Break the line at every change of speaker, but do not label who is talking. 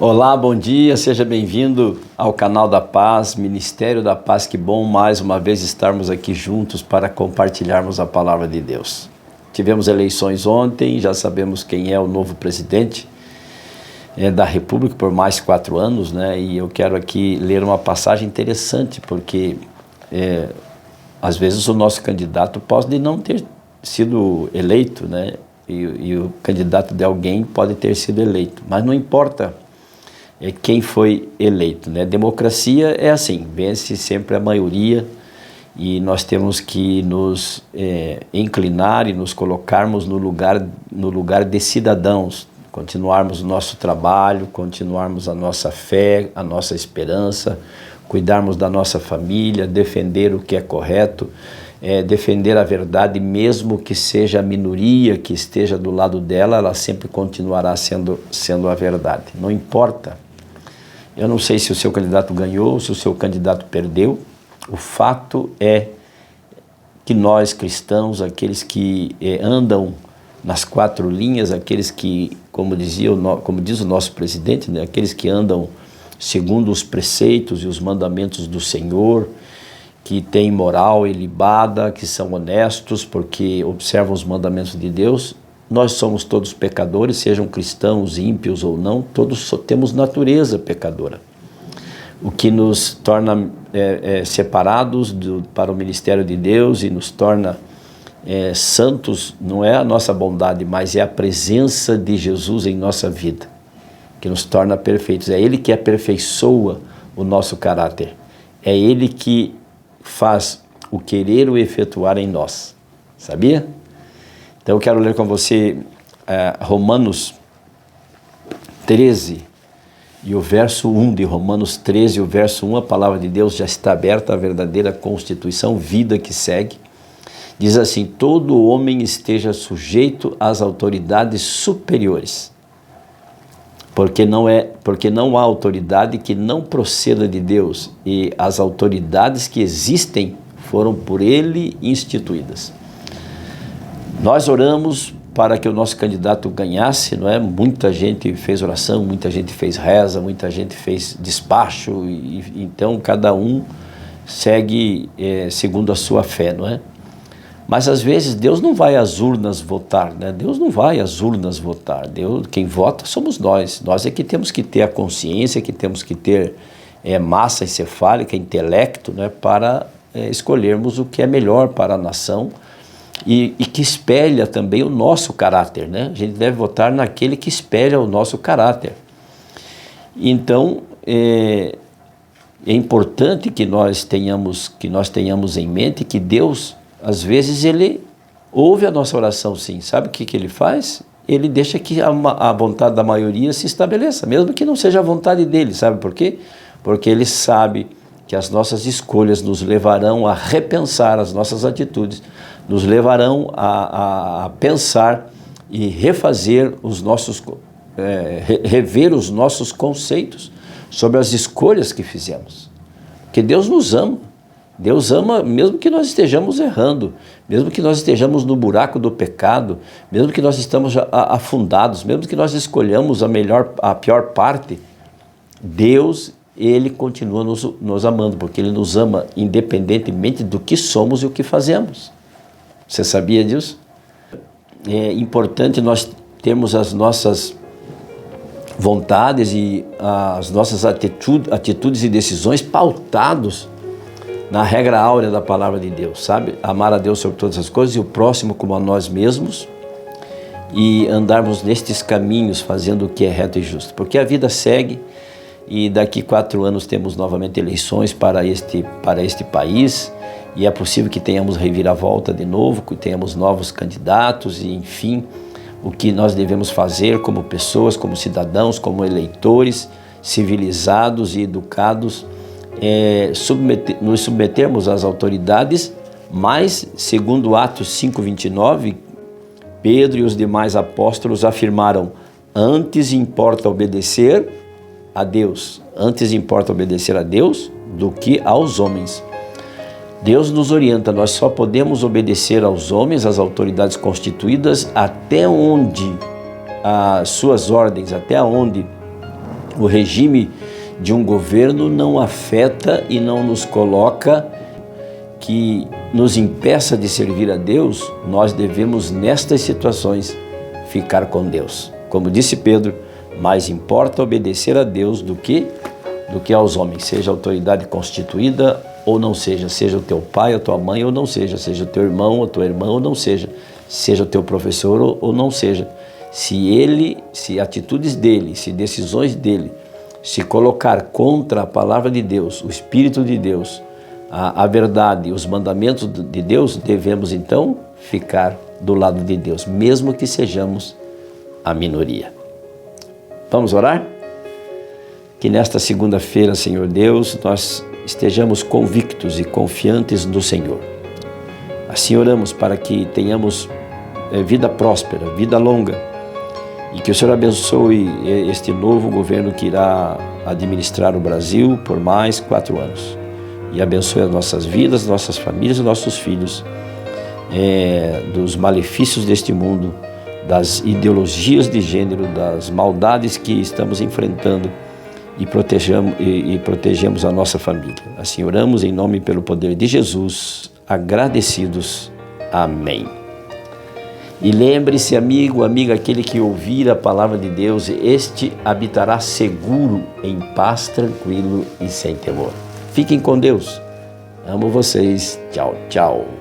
Olá, bom dia, seja bem-vindo ao canal da Paz, Ministério da Paz. Que bom mais uma vez estarmos aqui juntos para compartilharmos a palavra de Deus. Tivemos eleições ontem, já sabemos quem é o novo presidente da República por mais 4 anos, né? E eu quero aqui ler uma passagem interessante, porque às vezes o nosso candidato pode não ter sido eleito, né? E o candidato de alguém pode ter sido eleito, mas não importa quem foi eleito, né? Democracia é assim, vence sempre a maioria e nós temos que nos inclinar e nos colocarmos no lugar de cidadãos, continuarmos o nosso trabalho, continuarmos a nossa fé, a nossa esperança, cuidarmos da nossa família, defender o que é correto, defender a verdade, mesmo que seja a minoria que esteja do lado dela, ela sempre continuará sendo a verdade, não importa. Eu não sei se o seu candidato ganhou, se o seu candidato perdeu. O fato é que nós cristãos, aqueles que andam nas 4 linhas, aqueles que, como diz o nosso presidente, né, aqueles que andam segundo os preceitos e os mandamentos do Senhor, que têm moral ilibada, que são honestos porque observam os mandamentos de Deus. Nós somos todos pecadores, sejam cristãos, ímpios ou não, todos temos natureza pecadora. O que nos torna separados para o ministério de Deus e nos torna santos não é a nossa bondade, mas é a presença de Jesus em nossa vida, que nos torna perfeitos. É Ele que aperfeiçoa o nosso caráter. É Ele que faz o querer o efetuar em nós. Sabia? Então eu quero ler com você Romanos 13 e o verso 1 de Romanos 13 e o verso 1, a palavra de Deus já está aberta, a verdadeira Constituição, vida que segue. Diz assim: todo homem esteja sujeito às autoridades superiores, porque não há autoridade que não proceda de Deus, e as autoridades que existem foram por Ele instituídas. Nós oramos para que o nosso candidato ganhasse, não é? Muita gente fez oração, muita gente fez reza, muita gente fez despacho, e então cada um segue segundo a sua fé, não é? Mas às vezes Deus não vai às urnas votar, né? Deus não vai às urnas votar. Quem vota somos nós. Nós é que temos que ter a consciência, que temos que ter massa encefálica, intelecto, né? Para escolhermos o que é melhor para a nação. E que espelha também o nosso caráter, né? A gente deve votar naquele que espelha o nosso caráter. Então, é importante que nós tenhamos em mente que Deus, às vezes, Ele ouve a nossa oração, sim. Sabe o que Ele faz? Ele deixa que a vontade da maioria se estabeleça, mesmo que não seja a vontade dEle. Sabe por quê? Porque Ele sabe que as nossas escolhas nos levarão a repensar as nossas atitudes, nos levarão a pensar e refazer rever os nossos conceitos sobre as escolhas que fizemos. Porque Deus nos ama. Deus ama mesmo que nós estejamos errando, mesmo que nós estejamos no buraco do pecado, mesmo que nós estamos afundados, mesmo que nós escolhamos a pior parte. Deus, Ele continua nos amando, porque Ele nos ama independentemente do que somos e o que fazemos. Você sabia disso? É importante nós termos as nossas vontades e as nossas atitudes e decisões pautados na regra áurea da palavra de Deus, sabe? Amar a Deus sobre todas as coisas e o próximo como a nós mesmos, e andarmos nestes caminhos fazendo o que é reto e justo, porque a vida segue. E daqui 4 anos temos novamente eleições para este país, e é possível que tenhamos reviravolta de novo, que tenhamos novos candidatos, e enfim, o que nós devemos fazer como pessoas, como cidadãos, como eleitores civilizados e educados, nos submetermos às autoridades, mas, segundo Atos 5:29, Pedro e os demais apóstolos afirmaram: antes importa obedecer a Deus do que aos homens. Deus nos orienta, nós só podemos obedecer aos homens, às autoridades constituídas, até onde as suas ordens, até onde O regime de um governo não afeta e não nos coloca que nos impeça de servir a Deus. Nós devemos, nestas situações, ficar com Deus. Como disse Pedro, mais importa obedecer a Deus do que aos homens, seja a autoridade constituída ou não seja, seja o teu pai ou tua mãe ou não seja, seja o teu irmão ou tua irmã ou não seja, seja o teu professor ou não seja. Se atitudes dele, se decisões dele se colocar contra a palavra de Deus, o Espírito de Deus, a verdade, os mandamentos de Deus, devemos então ficar do lado de Deus, mesmo que sejamos a minoria. Vamos orar? Que nesta segunda-feira, Senhor Deus, nós estejamos convictos e confiantes no Senhor. Assim oramos para que tenhamos vida próspera, vida longa, e que o Senhor abençoe este novo governo que irá administrar o Brasil por mais 4 anos. E abençoe as nossas vidas, nossas famílias e nossos filhos, dos malefícios deste mundo, das ideologias de gênero, das maldades que estamos enfrentando, e protegemos a nossa família. Assim oramos em nome e pelo poder de Jesus, agradecidos. Amém. E lembre-se, amigo, amiga, aquele que ouvir a palavra de Deus, este habitará seguro, em paz, tranquilo e sem temor. Fiquem com Deus. Amo vocês. Tchau, tchau.